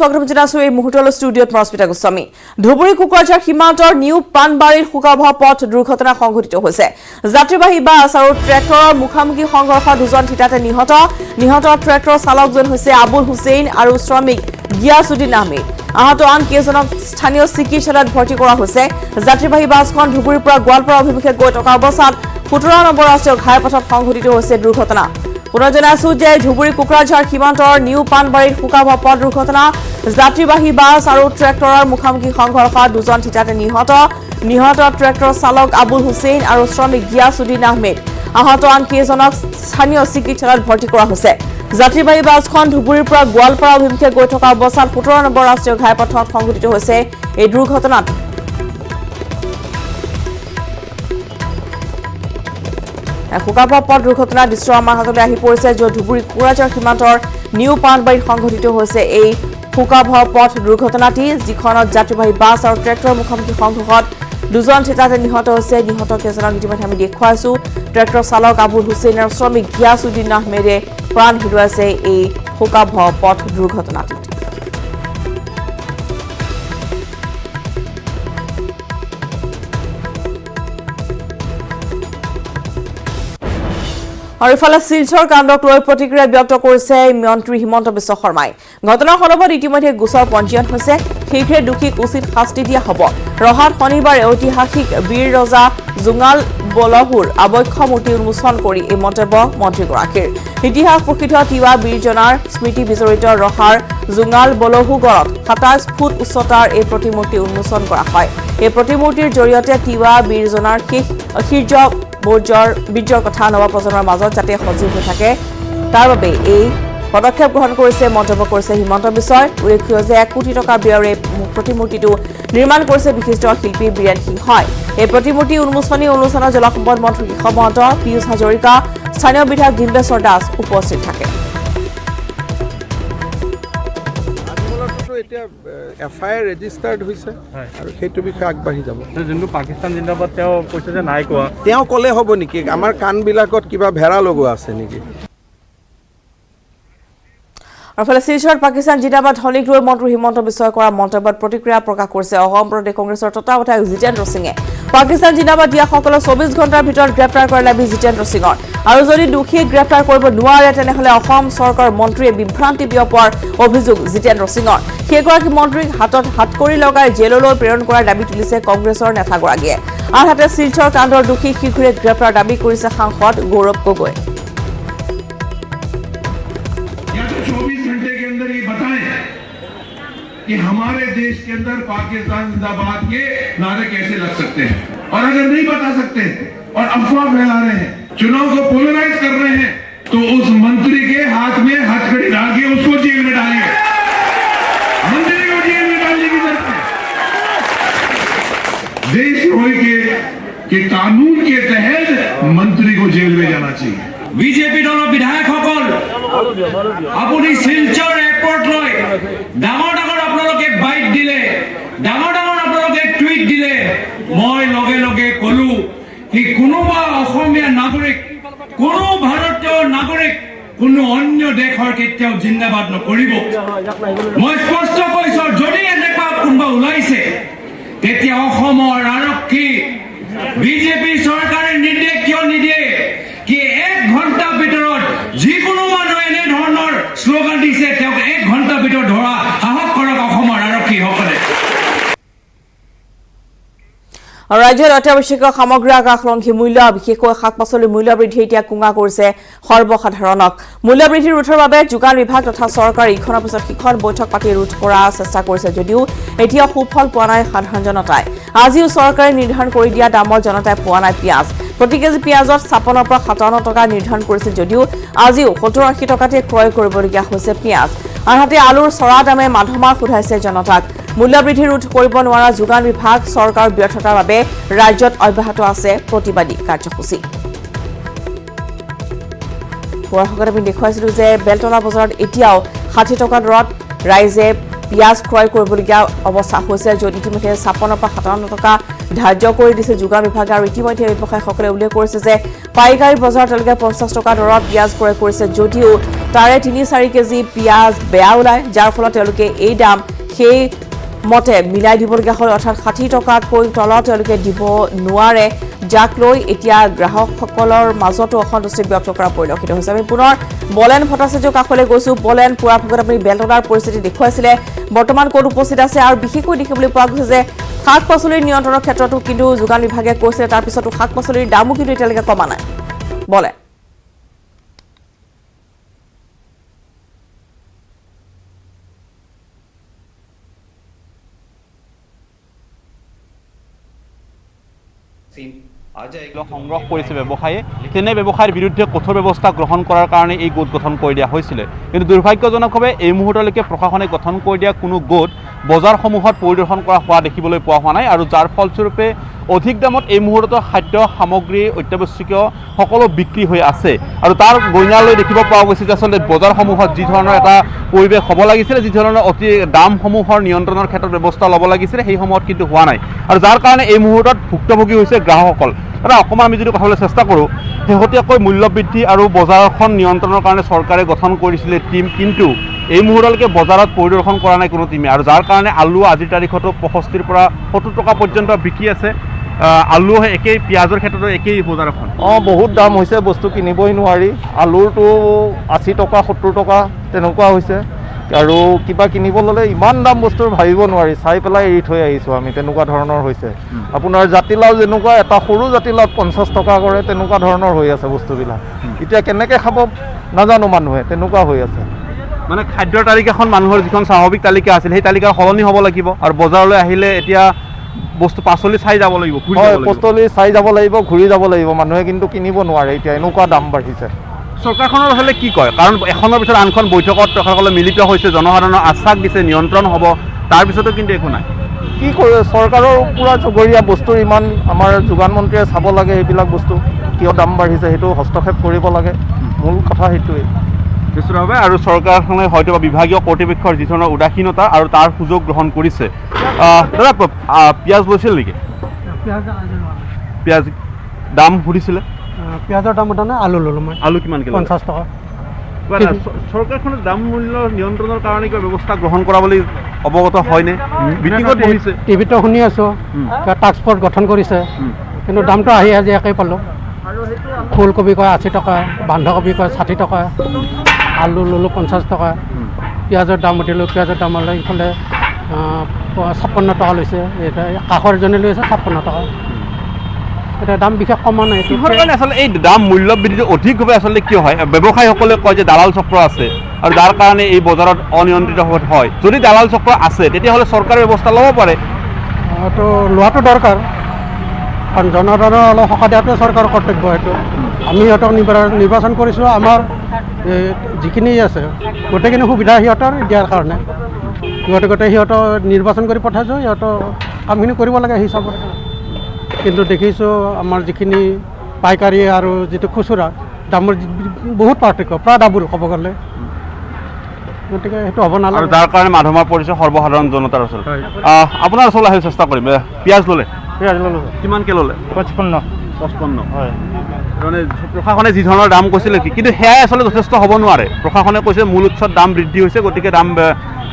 স্বাগতম জনাইছো এই মুহূৰ্তলৈ ষ্টুডিঅ'ত মস্মিতা গোস্বামী ধুবুৰী কুকুৰাঝাৰ সীমান্তৰ নিউ পানবাৰীৰ শোকাবহ পথ দুৰ্ঘটনা সংঘটিত হৈছে যাত্ৰীবাহী বাছ আৰু ট্ৰেক্টৰৰ মুখামুখি সংঘৰ্ষত দুজন থিতাতে নিহত ট্ৰেক্টৰ চালকজন হৈছে আবুল হুছেইন আৰু শ্ৰমিক গিয়াছুদ্দিন আহমেদ আহত আন কেইজনক স্থানীয় চিকিৎসালয়ত ভৰ্তি কৰা হৈছে যাত্ৰীবাহী বাছখন ধুবুৰীৰ পৰা গোৱালপাৰা অভিমুখে গৈ থকা অৱস্থাত 17 নম্বৰ ৰাষ্ট্ৰীয় ঘাইপথত সংঘটিত হৈছে দুৰ্ঘটনা পুনৰ জনাইছো যে ধুবুৰী কুকুৰাঝাৰ সীমান্তৰ নিউ পানবাৰীৰ শোকাবহ পথ দুৰ্ঘটনা যাত্ৰীবাহী বাছ আৰু ট্ৰেক্টৰৰ মুখামুখি সংঘৰ্ষত দুজন থিতাতে নিহত ট্ৰেক্টৰ চালক আবুল হুছেইন আৰু শ্ৰমিক গিয়াছুদ্দিন আহমেদ আহত আন কেইজনক স্থানীয় চিকিৎসালয়ত ভৰ্তি কৰা হৈছে যাত্ৰীবাহী বাছখন ধুবুৰীৰ পৰা গোৱালপাৰা অভিমুখে গৈ থকা অৱস্থাত 17 নম্বৰ ৰাষ্ট্ৰীয় ঘাইপথত সংঘটিত হৈছে এই দুৰ্ঘটনাত শোকাবহ পথ দুৰ্ঘটনাৰ দৃশ্য আমাৰ হাতলৈ আহি পৰিছে য'ত ধুবুৰী কুকুৰাঝাৰ সীমান্তৰ নিউ পানবাৰীত সংঘটিত হৈছে এই শোকাবহ পথ দুৰ্ঘটনাটি যিখনত যাত্ৰীবাহী বাছ আৰু ট্ৰেক্টৰৰ মুখামুখি সংঘৰ্ষত দুজন থিতাতে নিহত হৈছে নিহত কেইজনক ইতিমধ্যে আমি দেখুৱাইছো ট্ৰেক্টৰ চালক আবুল হুছেইন আৰু শ্ৰমিক গিয়াছুদ্দিন আহমেদে প্ৰাণ হেৰুৱাইছে এই শোকাবহ পথ দুৰ্ঘটনাটি আৰু ইফালে শিলচৰ কাণ্ডক লৈ প্ৰতিক্ৰিয়া ব্যক্ত কৰিছে মন্ত্ৰী হিমন্ত বিশ্ব শৰ্মাই ঘটনাৰ সন্দৰ্ভত ইতিমধ্যে গোচৰ পঞ্জীয়ন হৈছে শীঘ্ৰে দোষীক উচিত শাস্তি দিয়া হ'ব ৰহাত শনিবাৰে ঐতিহাসিক বীৰ ৰজা জুঙাল বলহুৰ আবক্ষ মূৰ্তি উন্মোচন কৰি এই মন্তব্য মন্ত্ৰীগৰাকীৰ ইতিহাস প্ৰসিদ্ধ তিৱা বীৰজনাৰ স্মৃতি বিজড়িত ৰহাৰ জুঙাল বলহুগড়ত 27 ফুট উচ্চতাৰ এই প্ৰতিমূৰ্তি উন্মোচন কৰা হয় এই প্ৰতিমূৰ্তিৰ জৰিয়তে তিৱা বীৰজনাৰ বীৰ্যৰ কথা নৱপ্ৰজন্মৰ মাজত যাতে সজীৱ হৈ থাকে তাৰ বাবে এই পদক্ষেপ গ্ৰহণ কৰিছে মন্তব্য কৰিছে হিমন্ত বিশ্বই উল্লেখ্য যে 1 কোটি টকা ব্যয়েৰে প্ৰতিমূৰ্তিটো নিৰ্মাণ কৰিছে বিশিষ্ট শিল্পী বীৰেন সিংহই এই প্ৰতিমূৰ্তি উন্মোচনী অনুষ্ঠানত জলসম্পদ মন্ত্ৰী কেশৱ মহন্ত পীয়ুষ হাজৰিকা স্থানীয় বিধায়ক ডিম্বেশ্বৰ দাস উপস্থিত থাকে এতিয়া এফআইআৰ ৰেজিষ্টাৰ্ড হৈছে আৰু সেইটো বিষয়ে আগবাঢ়ি যাব যোনটো পাকিস্তান জিন্দাবাদ তেওঁ কৈছে যে নাই কোৱা তেওঁ ক'লে হ'ব নেকি আমাৰ কাণবিলাকত কিবা ভেড়া লগোৱা আছে নেকি আৰু শিলচৰত পাকিস্তান জিন্দাবাদ ধ্বনিক লৈ মন্ত্ৰী হিমন্ত বিশ্বই কৰা মন্তব্যত প্ৰতিক্ৰিয়া প্ৰকাশ কৰিছে অসম প্ৰদেশ কংগ্ৰেছৰ তত্ত্বাৱধায়ক জিতেন্দ্ৰ সিঙে পাকিস্তান জিন্দাবাদ দিয়াসকলক 24 ঘণ্টাৰ ভিতৰত গ্ৰেপ্তাৰ কৰা দাবী জিতেন্দ্ৰ সিঙৰ আৰু যদি দোষীক গ্ৰেপ্তাৰ কৰিব নোৱাৰে তেনেহলে অসম চৰকাৰৰ মন্ত্ৰীয়ে বিভ্ৰান্তি বিয়পোৱাৰ অভিযোগ জিতেন্দ্ৰ সিঙৰ সেইগৰাকী মন্ত্ৰীক হাতত হাতকৰি লগাই জেললৈ প্ৰেৰণ কৰাৰ দাবী তুলিছে কংগ্ৰেছৰ নেতাগৰাকীয়ে আনহাতে শিলচৰ কাণ্ডৰ দোষীক শীঘ্ৰে গ্ৰেপ্তাৰ দাবী কৰিছে সাংসদ গৌৰৱ গগৈ कि हमारे देश के अंदर पाकिस्तान जिंदाबाद के नारे कैसे लग सकते हैं और अगर नहीं बता सकते और अफवाह फैला रहे हैं चुनाव को पोलराइज कर रहे हैं तो उस मंत्री के हाथ में हथकड़ी डाल के उसको जेल में डालिए मंत्री को जेल में डालने की जरूरत है देशद्रोही के कानून के तहत मंत्री को जेल में जाना चाहिए বিজেপি দলৰ বিধায়কসকল আপুনি শিলচৰ এয়াৰপৰ্ট লৈ ডাঙৰ আপোনালোকে বাইট দিলে ডাঙৰ আপোনালোকে টুইট দিলে মই লগে লগে কলো কি কোনোবা অসমীয়া নাগৰিক কোনো ভাৰতীয় নাগৰিক কোনো অন্য দেশৰ কেতিয়াও জিন্দাবাদ নকৰিব মই স্পষ্ট কৈছো যদি এনেকুৱা কোনোবা ওলাইছে তেতিয়া অসমৰ আৰক্ষী বিজেপি চৰকাৰে নিৰ্দেশ কিয় নিদিয়ে কি 1 ঘণ্টা ভিতৰত যিকোনো মানুহে এনে ধৰণৰ শ্লোগান দিছে তেওঁক 1 ঘণ্টা ভিতৰত ধৰা সাহস কৰক অসমৰ আৰক্ষীসকলে ৰাজ্যৰ অত্যাৱশ্যকীয় সামগ্ৰী আকাশলংঘী মূল্য বিশেষকৈ শাক-পাচলিৰ মূল্য বৃদ্ধি এতিয়া কুঙা কৰিছে সৰ্বসাধাৰণক মূল্য বৃদ্ধিৰ ৰোধৰ বাবে যোগান বিভাগ তথা চৰকাৰে ইখনৰ পিছত সিখন বৈঠক পাতি ৰোধ কৰাৰ চেষ্টা কৰিছে যদিও এতিয়া সুফল পোৱা নাই সাধাৰণ জনতাই আজিও চৰকাৰে নিৰ্ধাৰণ কৰি দিয়া দামত জনতাই পোৱা নাই পিঁয়াজ প্ৰতি কেজি পিঁয়াজত 56 পৰা 57 টকা নিৰ্ধাৰণ কৰিছিল যদিও আজিও 70-80 টকাতে ক্ৰয় কৰিবলগীয়া হৈছে পিঁয়াজ আনহাতে আলুৰ চৰা দামে মাধমাৰ সোধাইছে জনতাক মূল্য বৃদ্ধি ৰোধ কৰিব নোৱাৰা যোগান বিভাগ চৰকাৰৰ ব্যৰ্থতাৰ বাবে ৰাজ্যত অব্যাহত আছে প্ৰতিবাদী কাৰ্যসূচী পৰসকলে আমি দেখুৱাইছিলো যে বেলতলা বজাৰত এতিয়াও 60 টকা দৰত ৰাইজে পিঁয়াজ ক্ৰয় কৰিবলগীয়া অৱস্থা হৈছে য'ত ইতিমধ্যে 56 পৰা 57 টকা ধাৰ্য কৰি দিছে যোগান বিভাগে আৰু ইতিমধ্যে ব্যৱসায়ীসকলে উল্লেখ কৰিছে যে পাইকাৰী বজাৰত তেওঁলোকে 50 টকা দৰত পিঁয়াজ ক্ৰয় কৰিছে যদিও তাৰে ৩-৪ কেজি পিঁয়াজ বেয়া ওলায়, যাৰ ফলত তেওঁলোকে এই দাম সেই মতে মিলাই দিবলগীয়া হয়, অৰ্থাৎ ৬০ টকাতকৈ তলত তেওঁলোকে দিব নোৱাৰে, যাক লৈ এতিয়া গ্ৰাহকসকলৰ মাজতো অসন্তুষ্টি ব্যক্ত কৰা পৰিলক্ষিত হৈছে। আমি পুনৰ বলেন ভট্টাচাৰ্যৰ কাষলৈ গৈছোঁ। বলেন, পুৱাৰ ভাগত আপুনি বেলতলাৰ পৰিস্থিতি দেখুৱাইছিলে, বৰ্তমান ক'ত উপস্থিত আছে আৰু বিশেষকৈ দেখিবলৈ পোৱা গৈছে যে শাক পাচলিৰ নিয়ন্ত্ৰণৰ ক্ষেত্ৰতো কিন্তু যোগান বিভাগে কৈছে, তাৰপিছতো শাক পাচলিৰ দামো কিন্তু এতিয়ালৈকে কমা নাই। বলেন। সংগ্ৰহ কৰিছে ব্যৱসায়ী, তেনে ব্যৱসায়ীৰ বিৰুদ্ধে কঠোৰ ব্যৱস্থা গ্ৰহণ কৰাৰ কাৰণে এই গোট গঠন কৰি দিয়া হৈছিলে। কিন্তু দুৰ্ভাগ্যজনকভাৱে এই মুহূৰ্তলৈকে প্ৰশাসনে গঠন কৰি দিয়া কোনো গোট বজাৰসমূহত পৰিদৰ্শন কৰা হোৱা দেখিবলৈ পোৱা হোৱা নাই, আৰু যাৰ ফলস্বৰূপে অধিক দামত এই মুহূৰ্তত খাদ্য সামগ্ৰী অত্যাৱশ্যকীয় সকলো বিক্ৰী হৈ আছে। আৰু তাৰ গইনালৈ দেখিব পোৱা গৈছে যে আচলতে বজাৰসমূহত যি ধৰণৰ এটা পৰিৱেশ হ'ব লাগিছিলে, যি ধৰণৰ অতি দামসমূহৰ নিয়ন্ত্ৰণৰ ক্ষেত্ৰত ব্যৱস্থা ল'ব লাগিছিলে, সেই সময়ত কিন্তু হোৱা নাই, আৰু যাৰ কাৰণে এই মুহূৰ্তত ভুক্তভোগী হৈছে গ্ৰাহকসকল। এটা অকণমান আমি যদি কথালৈ চেষ্টা কৰোঁ, শেহতীয়াকৈ মূল্য বৃদ্ধি আৰু বজাৰখন নিয়ন্ত্ৰণৰ কাৰণে চৰকাৰে গঠন কৰিছিলে টীম, কিন্তু এই মুহূৰ্তলৈকে বজাৰত পৰিদৰ্শন কৰা নাই কোনো টীমে, আৰু যাৰ কাৰণে আলু আজিৰ তাৰিখতো 65 পৰা 70 টকা পৰ্যন্ত বিক্ৰী আছে। আলু একেই, পিঁয়াজৰ ক্ষেত্ৰতো একেই বজাৰ এখন। বহুত দাম হৈছে, বস্তু কিনিবই নোৱাৰি। আলুৰটো 80 টকা 70 টকা তেনেকুৱা হৈছে, আৰু কিবা কিনিব ল'লে ইমান দাম বস্তুৰ ভাবিব নোৱাৰি, চাই পেলাই এৰি থৈ আহিছোঁ আমি, তেনেকুৱা ধৰণৰ হৈছে। আপোনাৰ জাতিলাও যেনেকুৱা, এটা সৰু জাতিলাও 50 টকা কৰে, তেনেকুৱা ধৰণৰ হৈ আছে বস্তুবিলাক। এতিয়া কেনেকৈ খাব নাজানো মানুহে, তেনেকুৱা হৈ আছে। মানে খাদ্যৰ তালিকাখন মানুহৰ যিখন স্বাভাৱিক তালিকা আছিল, সেই তালিকা সলনি হ'ব লাগিব, আৰু বজাৰলৈ আহিলে এতিয়া বস্তু পাচলি চাই যাব লাগিব, হয়, পাচলি চাই যাব লাগিব, ঘূৰি যাব লাগিব, মানুহে কিন্তু কিনিব নোৱাৰে, এতিয়া এনেকুৱা দাম বাঢ়িছে। চৰকাৰখনৰ আচলতে কি কয়, কাৰণ এখনৰ পিছত আনখন বৈঠকত তেখেতসকলে মিলিত হৈছে, জনসাধাৰণৰ আশ্বাস দিছে নিয়ন্ত্ৰণ হ'ব, তাৰপিছতো কিন্তু একো নাই। কি কৰে চৰকাৰৰ পূৰা জগৰীয়া বস্তুৰ ইমান, আমাৰ যোগান মন্ত্ৰীয়ে চাব লাগে এইবিলাক বস্তু কিয় দাম বাঢ়িছে, সেইটো হস্তক্ষেপ কৰিব লাগে, মূল কথা সেইটোৱেই। নিশ্চিতভাৱে, আৰু চৰকাৰখনে হয়তো বা বিভাগীয় কৰ্তৃপক্ষৰ যি ধৰণৰ উদাসীনতা আৰু তাৰ সুযোগ গ্ৰহণ কৰিছে। দাদা, পিঁয়াজ লৈছিল নেকি? পিঁয়াজ দাম সুধিছিলে? পিঁয়াজৰ দাম উঠা নাই, আলু ল'লোঁ মই। আলু কিমান কিলো? 50 টকা। চৰকাৰখনে দাম মূল্য নিয়ন্ত্ৰণৰ কাৰণে কিবা ব্যৱস্থা গ্ৰহণ কৰা বুলি অৱগত হয়নে? মিটিঙত বহিছে, টিভিতো শুনি আছোঁ, টাস্ক ফ'ৰ্চ গঠন কৰিছে, কিন্তু দামটো আহি আজি একেই পালোঁ। ফুলকবি কয় 80 টকা, বন্ধাকবি কয় 60 টকা, আলু ল'লোঁ 50 টকা, পিঁয়াজৰ দাম উঠিলোঁ, পিঁয়াজৰ দাম হ'লে ইফালে 56 টকা লৈছে, এতিয়া কাষৰ এজনে লৈছে 56 টকা। এতিয়া দাম বিশেষ কমা নাই। কিহৰ কাৰণে আচলতে এই দাম মূল্য বৃদ্ধি অধিকভাৱে আচলতে কিয় হয়? ব্যৱসায়ীসকলে কয় যে দালাল চক্ৰ আছে, আৰু যাৰ কাৰণে এই বজাৰত অনিয়ন্ত্ৰিত হয়। যদি দালাল চক্ৰ আছে, তেতিয়াহ'লে চৰকাৰে ব্যৱস্থা ল'ব পাৰে। এইটো লোৱাটো দৰকাৰ, কাৰণ জনসাধাৰণৰ অলপ সকাহ দিয়াটোৱে চৰকাৰৰ কৰ্তব্য। সেইটো আমি সিহঁতক নিৰ্বাচন কৰিছোঁ, আমাৰ যিখিনি আছে গোটেইখিনি সুবিধা সিহঁতৰ দিয়াৰ কাৰণে, গতিকে সিহঁতক নিৰ্বাচন কৰি পঠাইছোঁ, সিহঁতৰ কামখিনি কৰিব লাগে হিচাপত। কিন্তু দেখিছোঁ আমাৰ যিখিনি পাইকাৰী আৰু যিটো খুচুৰা দামৰ বহুত পাৰ্থক্য, প্ৰায় ডাবুল ক'ব গ'লে, গতিকে সেইটো হ'ব নালাগে। আৰু যাৰ কাৰণে মাধমাৰ পৰিছে সৰ্বসাধাৰণ জনতাৰ ওচৰত। আপোনাৰ ওচৰলৈ আহিব চেষ্টা কৰিম। পিঁয়াজ ল'লে? পিঁয়াজ ল'লোঁ। কিমানকৈ ল'লে? 55। হয়, মানে প্ৰশাসনে যি ধৰণৰ দাম কৈছিলে, কিন্তু সেয়াই আচলতে যথেষ্ট হ'ব নোৱাৰে। প্ৰশাসনে কৈছে মূল উৎসত দাম বৃদ্ধি হৈছে, গতিকে দাম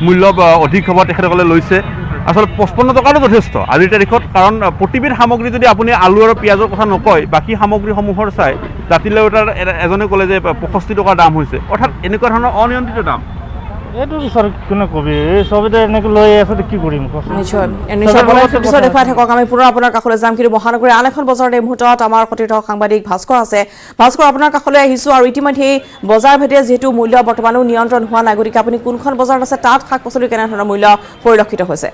মূল্য অধিক হ'ব, তেখেতসকলে লৈছে। আচলতে 55 টকাটো যথেষ্ট আজিৰ তাৰিখত, কাৰণ প্ৰতিবিধ সামগ্ৰী যদি আপুনি আলু আৰু পিঁয়াজৰ কথা নকয়, বাকী সামগ্ৰীসমূহৰ চাই জাতিলাও এজনে ক'লে যে 65 টকাৰ দাম হৈছে, অৰ্থাৎ এনেকুৱা ধৰণৰ অনিয়ন্ত্ৰিত দাম। এইটো পিছত কোনে কবি, এই চবেই এনেকৈ লৈ আছে, কি কৰিম? নিশ্চয় পিছত দেখুৱাই থাকক। আমি পুনৰ আপোনাৰ কাষলৈ যাম, কিন্তু মহানগৰীৰ আন এখন বজাৰত এই মুহূৰ্তত আমাৰ সতীৰ্থ সাংবাদিক ভাস্কৰ আছে। ভাস্কৰ, আপোনাৰ কাষলৈ আহিছোঁ, আৰু ইতিমধ্যে বজাৰ ভেদে যিহেতু মূল্য বৰ্তমানো নিয়ন্ত্ৰণ হোৱা নাই, গতিকে আপুনি কোনখন বজাৰত আছে, তাত শাক পাচলিৰ কেনেধৰণৰ মূল্য পৰিলক্ষিত হৈছে?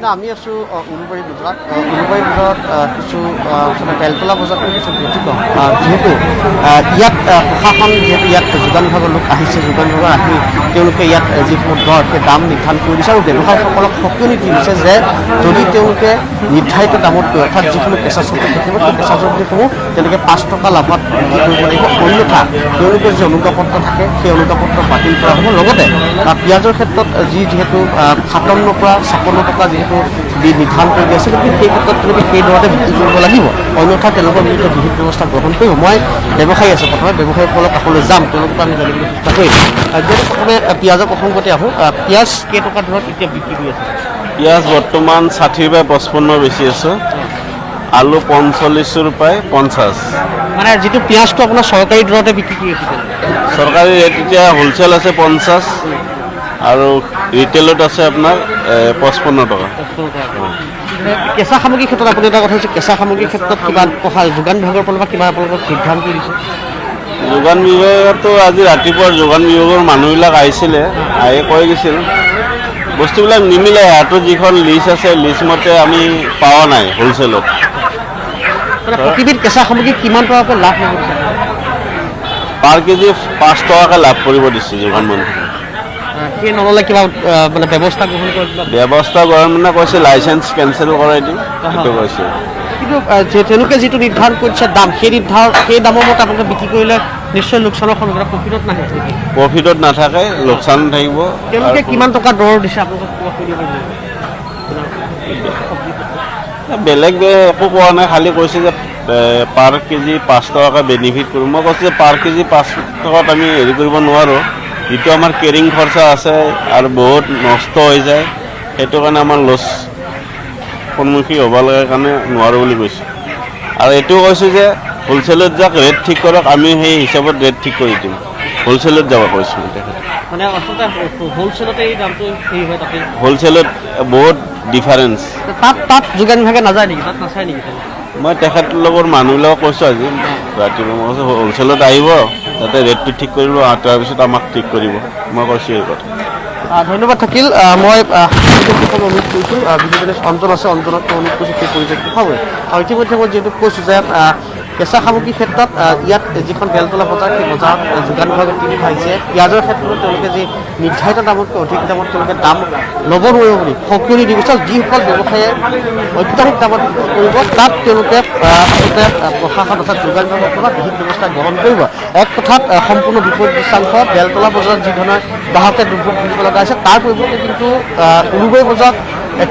আমি আছোঁ উলুবাৰী বজাৰত। উলুবাৰী বজাৰত কিছু বেলতলা বজাৰটো কিছু ব্যতিক্ৰম, যিহেতু ইয়াত প্ৰশাসন, যিহেতু ইয়াত যোগান বিভাগৰ লোক আহিছে, যোগান বিভাগ আহি তেওঁলোকে ইয়াত যিসমূহ দৰ সেই দাম নিৰ্ধাৰণ কৰি দিছে, আৰু ব্যৱসায়ীসকলক সকিয়নি দি দিছে যে যদি তেওঁলোকে নিৰ্ধাৰিত দামত গৈ, অৰ্থাৎ যিসমূহ কেঁচা চব্জি থাকিব, সেই কেঁচা চব্জিসমূহ তেওঁলোকে 5 টকা লাভত বিক্ৰী কৰিব লাগিব, অন্যথা তেওঁলোকৰ যি অনুজ্ঞাপত্ৰ থাকে সেই অনুজ্ঞাপত্ৰ বাতিল কৰা হ'ব। লগতে পিঁয়াজৰ ক্ষেত্ৰত যিহেতু 57 পৰা 56 টকা যিহেতু দৰটো নিৰ্ধাৰণ কৰি দি আছে, গতিকে সেই ক্ষেত্ৰত তেওঁলোকে সেই দৰতে বিক্ৰী কৰিব লাগিব, অন্যথা তেওঁলোকৰ বিৰুদ্ধে বিহিত ব্যৱস্থা গ্ৰহণ কৰিব। মই ব্যৱসায়ী আছে, প্ৰথমে ব্যৱসায়ীসকলৰ কাষলৈ যাম, তেওঁলোকক আমি জানিবলৈ চেষ্টা কৰিম। যিহেতু প্ৰথমে পিঁয়াজৰ প্ৰসংগতে আহোঁ, পিঁয়াজ কেইটকা দৰত এতিয়া বিক্ৰী কৰি আছে? পিঁয়াজ বৰ্তমান 60 পৰা 55 বেছি আছে, আলু 45 পৰা 50। মানে যিটো পিঁয়াজটো আপোনাৰ চৰকাৰী দৰতে বিক্ৰী কৰি আছে, চৰকাৰী ৰেট এতিয়া হোলচেল আছে 50 আৰু ৰিটেইলত আছে আপোনাৰ 55 টকা। কেঁচা সামগ্ৰীৰ ক্ষেত্ৰত আপুনি এটা কথা হৈছে, কেঁচা সামগ্ৰীৰ ক্ষেত্ৰত কিবা যোগান বিভাগৰ ফালৰ পৰা কিবা আপোনালোকক সিদ্ধান্ত দিছে? যোগান বিভাগতো আজি ৰাতিপুৱা যোগান বিভাগৰ মানুহবিলাক আহিছিলে, আহি কৈ গৈছিল বস্তুবিলাক নিমিলে, হাতত যিখন লিষ্ট আছে লিষ্ট মতে আমি পোৱা নাই হোলচেলত। প্ৰতিবিধ কেঁচা সামগ্ৰী কিমান টকাকৈ লাভ হ'ব দিছে? পাৰ কেজি 5 টকাকৈ লাভ কৰিব দিছে যোগান মন্ত্ৰী। সেই নল'লে কিবা মানে ব্যৱস্থা গ্ৰহণ কৰে? ব্যৱস্থা গ্ৰহণ মানে কৈছে লাইচেঞ্চ কেঞ্চেল কৰাই দিম, সেইটো কৈছে। কিন্তু তেওঁলোকে যিটো নিৰ্ধাৰণ কৰিছে দাম, সেই দামৰ মতে আপোনালোকে বিক্ৰী কৰিলে নিশ্চয় লোকচানৰ সন্মুখীন, প্ৰফিটত নাহে। প্ৰফিটত নাথাকে, লোকচান থাকিব। তেওঁলোকে কিমান টকা দৰ দিছে আপোনালোকক? বেলেগ একো কোৱা নাই, খালি কৈছে যে পাৰ কেজি 5 টকাকৈ বেনিফিট কৰিম। মই কৈছোঁ যে পাৰ কেজি 5 টকাত আমি হেৰি কৰিব নোৱাৰোঁ, যিটো আমাৰ কেৰিং খৰচা আছে আৰু বহুত নষ্ট হৈ যায়, সেইটো কাৰণে আমাৰ লছ সন্মুখীন হ'ব লাগে কাৰণে নোৱাৰোঁ বুলি কৈছোঁ। আৰু এইটোও কৈছোঁ যে হোলচেলত যাক ৰেট ঠিক কৰক, আমি সেই হিচাপত ৰেট ঠিক কৰি দিম, হোলচেলত যাব কৈছোঁ। মানে আচলতে হোলচেলতে এই দামটো হেৰি হয়, তাতে হোলচেলত বহুত ডিফাৰেঞ্চ। তাত যোগান বিভাগে নাযায় নেকি, তাত নাচায় নেকি? মই তেখেতলোকৰ মানুহবিলাকক কৈছোঁ আজি ৰাতিপুৱা, মই কৈছোঁ হোলচেলত আহিব, তাতে ৰেটটো ঠিক কৰিব, তাৰপিছত আমাক ঠিক কৰিব, মই কৈছোঁ এই কথা। ধন্যবাদ থাকিল। মই অনুৰোধ কৰিছোঁ, বিজেপি অঞ্চল আছে, অঞ্চলত অনুৰোধ কৰিছোঁ সেই পৰিৱেশটো হ'ব। আৰু ইতিমধ্যে মই যিহেতু কৈছোঁ যে কেঁচা সামগ্ৰীৰ ক্ষেত্ৰত ইয়াত যিখন বেলতলা বজাৰ, সেই বজাৰত যোগান বিভাগৰ টিম আহিছে। পিঁয়াজৰ ক্ষেত্ৰত তেওঁলোকে যি নিৰ্ধাৰিত দামতকৈ অধিক দামত তেওঁলোকে দাম ল'ব নোৱাৰিব বুলি সকীয়নি দি গৈছে। যিসকল ব্যৱসায়ীয়ে অত্যাধিক দামত বিক্ৰী কৰিব, তাত তেওঁলোকে প্ৰশাসন অৰ্থাৎ যোগান বিভাগৰ পৰা বিহিত ব্যৱস্থা গ্ৰহণ কৰিব। এক কথাত সম্পূৰ্ণ বিপৰীত দৃশ্যাংশ। বেলতলা বজাৰত যি ধৰণৰ গ্ৰাহকে দুৰ্ভোগ ভুগিব লগা হৈছে, তাৰ পৰিৱৰ্তে কিন্তু উলুবাৰী বজাৰত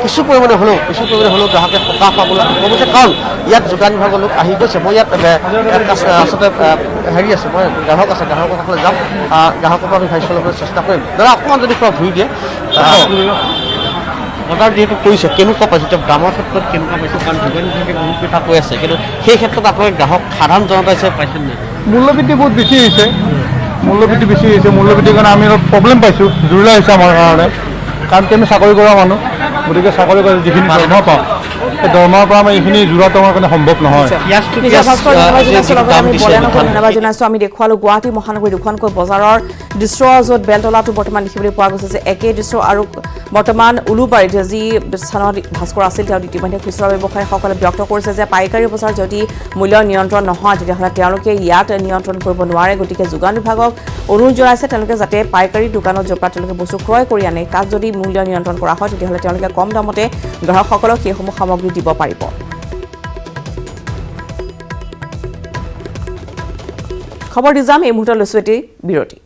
কিছু পৰিমাণে হ'লেও গ্ৰাহকে সকাহ পাবলৈ সক্ষম হৈছে, কাৰণ ইয়াত যোগান বিভাগৰ লোক আহি গৈছে। মই ইয়াত আচলতে হেৰি আছে, মই গ্ৰাহক আছে, গ্ৰাহকৰ কাষলৈ যাম, গ্ৰাহকৰ পৰা আমি ভাষ্য ল'বলৈ চেষ্টা কৰিম। দাদা অকণমান যদি কিবা ঘূৰি দিয়ে, অৰ্ডাৰ যিহেতু কৰিছে, কেনেকুৱা পাইছে এতিয়া দামৰ ক্ষেত্ৰত কেনেকুৱা পাইছে? কাৰণ যোগান বিভাগে বহুত কথা কৈ আছে, কিন্তু সেই ক্ষেত্ৰত আপোনালোকে গ্ৰাহক সাধাৰণ জনতা হিচাপে পাইছে নাই? মূল্যবৃদ্ধি বহুত বেছি হৈছে, মূল্যবৃদ্ধিৰ কাৰণে আমি অলপ প্ৰব্লেম পাইছোঁ, জুৰুলা হৈছে আমাৰ কাৰণে। কাৰণ কি আমি চাকৰি কৰা মানুহ, গতিকে চাকৰি কৰি যিখিনি দৰমহা পাওঁ, সেই দৰমহাৰ পৰা আমাৰ এইখিনি জোৰাটো আমাৰ কাৰণে সম্ভৱ নহয়। ধন্যবাদ জনাইছোঁ। আমি দেখুৱালোঁ গুৱাহাটী মহানগৰী দুখনকৈ বজাৰৰ দৃশ্য, য'ত বেলতলাটো বৰ্তমান দেখিবলৈ পোৱা গৈছে যে একেই দৃশ্য। আৰু বৰ্তমান উলুবাৰীত যি স্থানত ভাস্কৰ আছিল, তেওঁ ইতিমধ্যে খুচুৰা ব্যৱসায়ীসকলে ব্যক্ত কৰিছে যে পাইকাৰী বজাৰ যদি মূল্য নিয়ন্ত্ৰণ নহয়, তেতিয়াহ'লে তেওঁলোকে ইয়াত নিয়ন্ত্ৰণ কৰিব নোৱাৰে। গতিকে যোগান বিভাগক অনুৰোধ জনাইছে তেওঁলোকে যাতে পাইকাৰী দোকানত য'ৰ পৰা তেওঁলোকে বস্তু ক্ৰয় কৰি আনে, তাত যদি মূল্য নিয়ন্ত্ৰণ কৰা হয়, তেতিয়াহ'লে তেওঁলোকে কম দামতে গ্ৰাহকসকলক সেইসমূহ সামগ্ৰী দিব পাৰিব। খবৰ দি যাম, এই মুহূৰ্তত লৈছোঁ এটি বিৰতি।